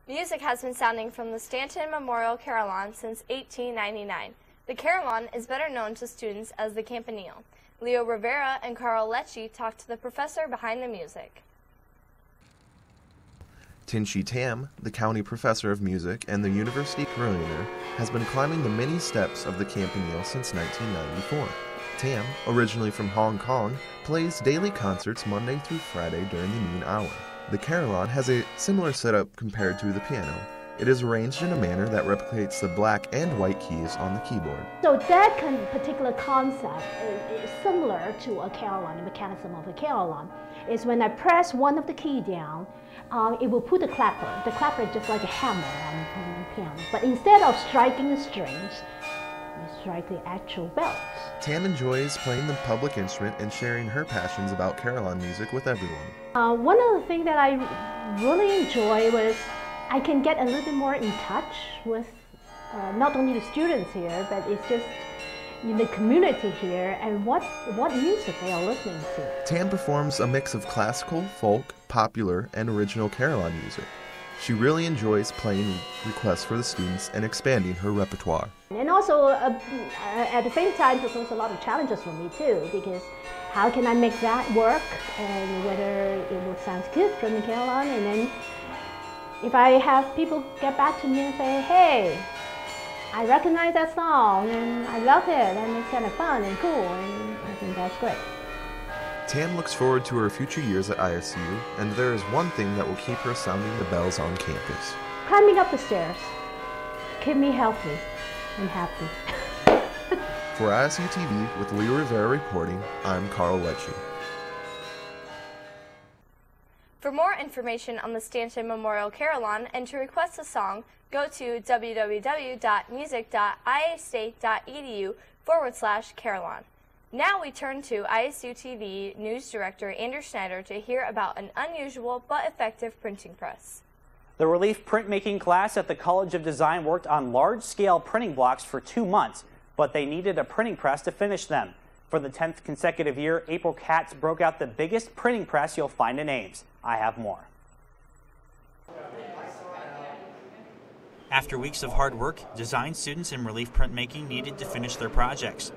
Music has been sounding from the Stanton Memorial Carillon since 1899. The Carillon is better known to students as the Campanile. Leo Rivera and Carl Lecce talked to the professor behind the music. Tinshy Tam, the county professor of music and the university curator, has been climbing the many steps of the Campanile since 1994. Tam, originally from Hong Kong, plays daily concerts Monday through Friday during the noon hour. The Carillon has a similar setup compared to the piano. It is arranged in a manner that replicates the black and white keys on the keyboard. So that particular concept is similar to a carillon, the mechanism of a carillon. Is when I press one of the key down, it will put the clapper. The clapper is just like a hammer on the piano. But instead of striking the strings, you strike the actual bells. Tam enjoys playing the public instrument and sharing her passions about carillon music with everyone. One of the things that I really enjoy was I can get a little bit more in touch with not only the students here, but it's just the community here and what music they are listening to. Tam performs a mix of classical, folk, popular, and original carillon music. She really enjoys playing requests for the students and expanding her repertoire. And also, at the same time, there's a lot of challenges for me too, because how can I make that work, and whether it will sound good from the carillon, and then if I have people get back to me and say, hey, I recognize that song, and I love it, and it's kind of fun and cool, and I think that's great. Tam looks forward to her future years at ISU, and there is one thing that will keep her sounding the bells on campus. Climbing up the stairs. Keep me healthy and happy. For ISUtv, with Leo Rivera reporting, I'm Carl Lecce. For more information on the Stanton Memorial Carillon and to request a song, go to www.music.iastate.edu/Carillon. Now we turn to ISUtv News Director Andrew Schneider to hear about an unusual but effective printing press. The Relief Printmaking class at the College of Design worked on large-scale printing blocks for 2 months, but they needed a printing press to finish them. For the 10th consecutive year, April Katz broke out the biggest printing press you'll find in Ames. I have more. After weeks of hard work, design students in Relief Printmaking needed to finish their projects.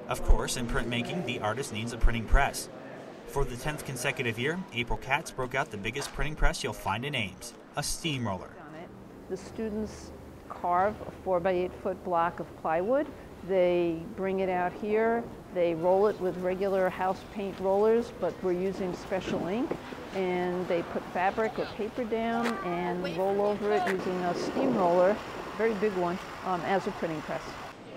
Of course, in printmaking, the artist needs a printing press. For the 10th consecutive year, April Katz broke out the biggest printing press you'll find in Ames, a steamroller. The students carve a 4x8 foot block of plywood. They bring it out here. They roll it with regular house paint rollers, but we're using special ink. And they put fabric or paper down and roll over it using a steamroller, very big one, as a printing press.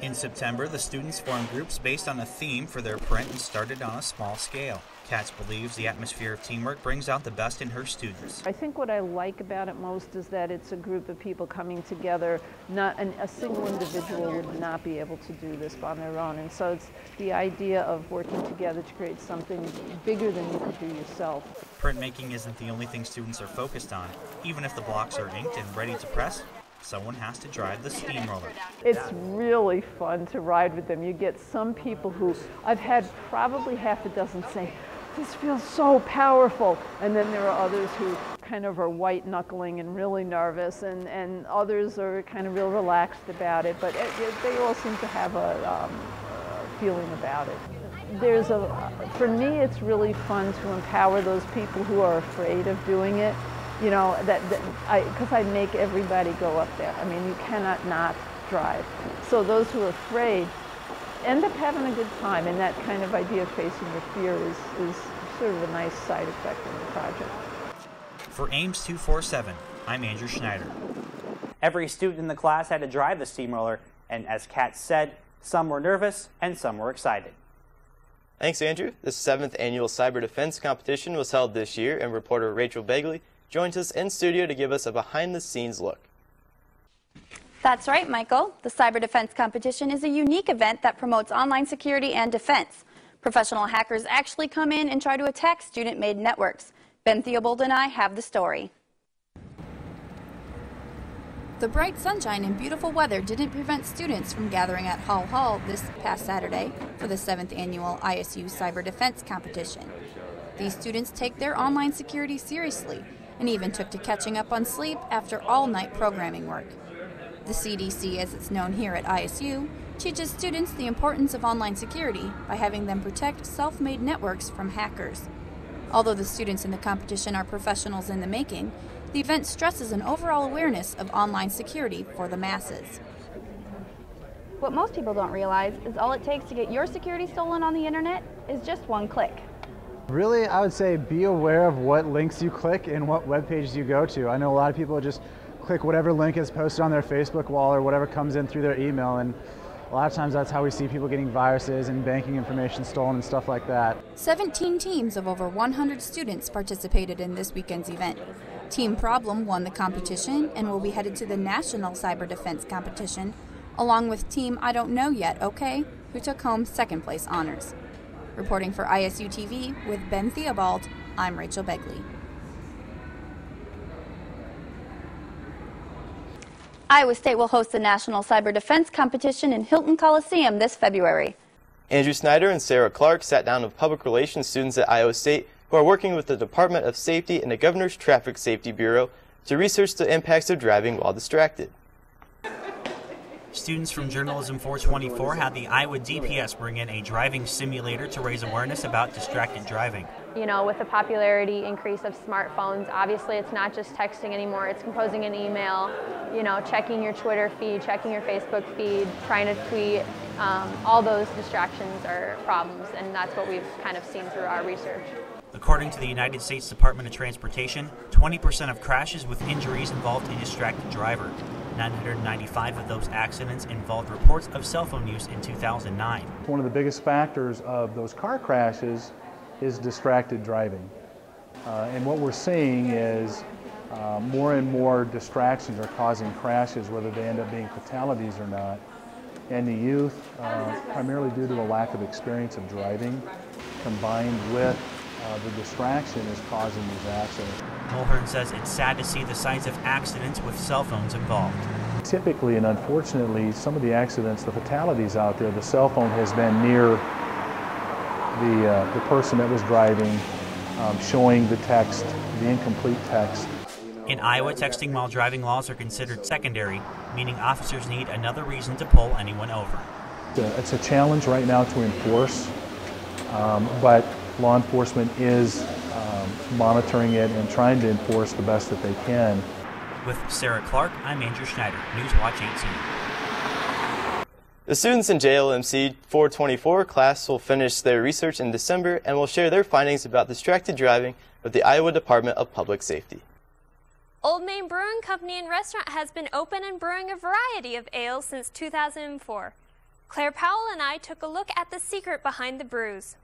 In September, the students formed groups based on a theme for their print and started on a small scale. Katz believes the atmosphere of teamwork brings out the best in her students. I think what I like about it most is that it's a group of people coming together. A single individual would not be able to do this on their own. And so it's the idea of working together to create something bigger than you could do yourself. Printmaking isn't the only thing students are focused on. Even if the blocks are inked and ready to press, someone has to drive the steamroller. It's really fun to ride with them. You get some people who, I've had probably half a dozen say, this feels so powerful. And then there are others who kind of are white knuckling and really nervous, and others are kind of real relaxed about it. But they all seem to have a feeling about it. For me, it's really fun to empower those people who are afraid of doing it. You know, because I make everybody go up there. I mean, you cannot not drive. So those who are afraid end up having a good time, and that kind of idea of facing your fear is sort of a nice side effect of the project. For Ames 247, I'm Andrew Schneider. Every student in the class had to drive the steamroller, and as Katz said, some were nervous and some were excited. Thanks, Andrew. The 7th annual Cyber Defense Competition was held this year, and reporter Rachel Begley joins us in studio to give us a behind-the-scenes look. That's right, Michael. The Cyber Defense Competition is a unique event that promotes online security and defense. Professional hackers actually come in and try to attack student-made networks. Ben Theobald and I have the story. The bright sunshine and beautiful weather didn't prevent students from gathering at Hall Hall this past Saturday for the 7th annual ISU Cyber Defense Competition. These students take their online security seriously and even took to catching up on sleep after all-night programming work. The CDC, as it's known here at ISU, teaches students the importance of online security by having them protect self-made networks from hackers. Although the students in the competition are professionals in the making, the event stresses an overall awareness of online security for the masses. What most people don't realize is all it takes to get your security stolen on the internet is just one click. Really, I would say be aware of what links you click and what web pages you go to. I know a lot of people just click whatever link is posted on their Facebook wall or whatever comes in through their email, and a lot of times that's how we see people getting viruses and banking information stolen and stuff like that. 17 teams of over 100 students participated in this weekend's event. Team Problem won the competition and will be headed to the National Cyber Defense Competition, along with Team I Don't Know Yet, OK, who took home second place honors. Reporting for ISUtv with Ben Theobald, I'm Rachel Begley. Iowa State will host the National Cyber Defense Competition in Hilton Coliseum this February. Andrew Snyder and Sarah Clark sat down with public relations students at Iowa State who are working with the Department of Safety and the Governor's Traffic Safety Bureau to research the impacts of driving while distracted. Students from Journalism 424 had the Iowa DPS bring in a driving simulator to raise awareness about distracted driving. You know, with the popularity increase of smartphones, obviously it's not just texting anymore, it's composing an email, you know, checking your Twitter feed, checking your Facebook feed, trying to tweet. All those distractions are problems, and that's what we've kind of seen through our research. According to the United States Department of Transportation, 20% of crashes with injuries involved a distracted driver. 995 of those accidents involved reports of cell phone use in 2009. One of the biggest factors of those car crashes is distracted driving. And what we're seeing is more and more distractions are causing crashes, whether they end up being fatalities or not. And the youth, primarily due to a lack of experience of driving, combined with the distraction is causing these accidents. Mulhern says it's sad to see the signs of accidents with cell phones involved. Typically and unfortunately, some of the accidents, the fatalities out there, the cell phone has been near the person that was driving, showing the text, the incomplete text. In Iowa, texting while driving laws are considered secondary, meaning officers need another reason to pull anyone over. It's a challenge right now to enforce, but law enforcement is monitoring it and trying to enforce the best that they can. With Sarah Clark, I'm Andrew Schneider, Newswatch 18. The students in JLMC 424 class will finish their research in December and will share their findings about distracted driving with the Iowa Department of Public Safety. Olde Main Brewing Company and Restaurant has been open and brewing a variety of ales since 2004. Claire Powell and I took a look at the secret behind the brews.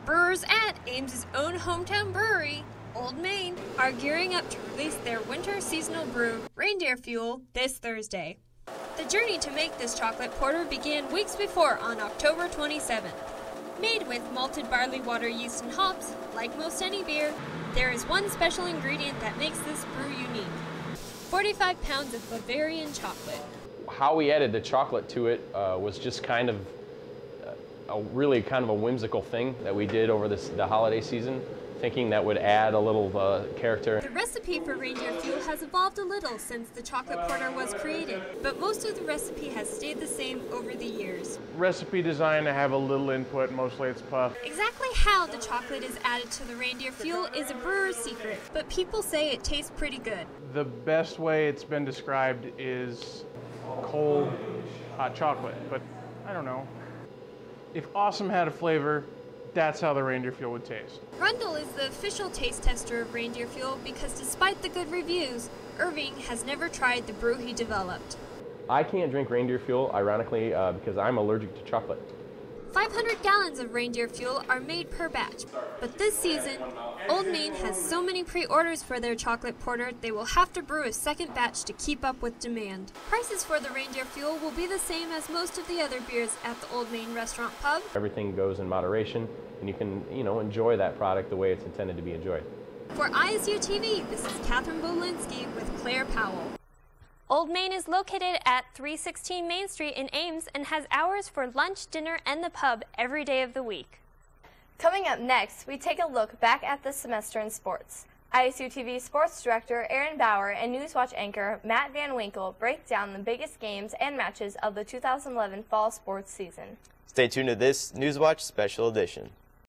Brewers at Ames's own hometown brewery, Olde Main, are gearing up to release their winter seasonal brew, Reindeer Fuel, this Thursday. The journey to make this chocolate porter began weeks before on October 27th. Made with malted barley water, yeast, and hops, like most any beer, there is one special ingredient that makes this brew unique: 45 pounds of Bavarian chocolate. How we added the chocolate to it was just kind of really kind of a whimsical thing that we did over the holiday season, thinking that would add a little character. The recipe for Reindeer Fuel has evolved a little since the chocolate porter was created, but most of the recipe has stayed the same over the years. Recipe design, I have a little input, mostly it's puff. Exactly how the chocolate is added to the Reindeer Fuel is a brewer's secret, but people say it tastes pretty good. The best way it's been described is cold, hot chocolate, but I don't know. If awesome had a flavor, that's how the Reindeer Fuel would taste. Rundle is the official taste tester of Reindeer Fuel because despite the good reviews, Irving has never tried the brew he developed. I can't drink Reindeer Fuel, ironically, because I'm allergic to chocolate. 500 gallons of Reindeer Fuel are made per batch, but this season, Olde Main has so many pre-orders for their chocolate porter they will have to brew a second batch to keep up with demand. Prices for the Reindeer Fuel will be the same as most of the other beers at the Olde Main Restaurant Pub. Everything goes in moderation, and you can, enjoy that product the way it's intended to be enjoyed. For ISUtv, this is Catherine Bolinsky with Claire Powell. Olde Main is located at 316 Main Street in Ames and has hours for lunch, dinner, and the pub every day of the week. Coming up next, we take a look back at the semester in sports. ISUtv Sports Director Aaron Bauer and Newswatch anchor Matt Van Winkle break down the biggest games and matches of the 2011 fall sports season. Stay tuned to this Newswatch special edition.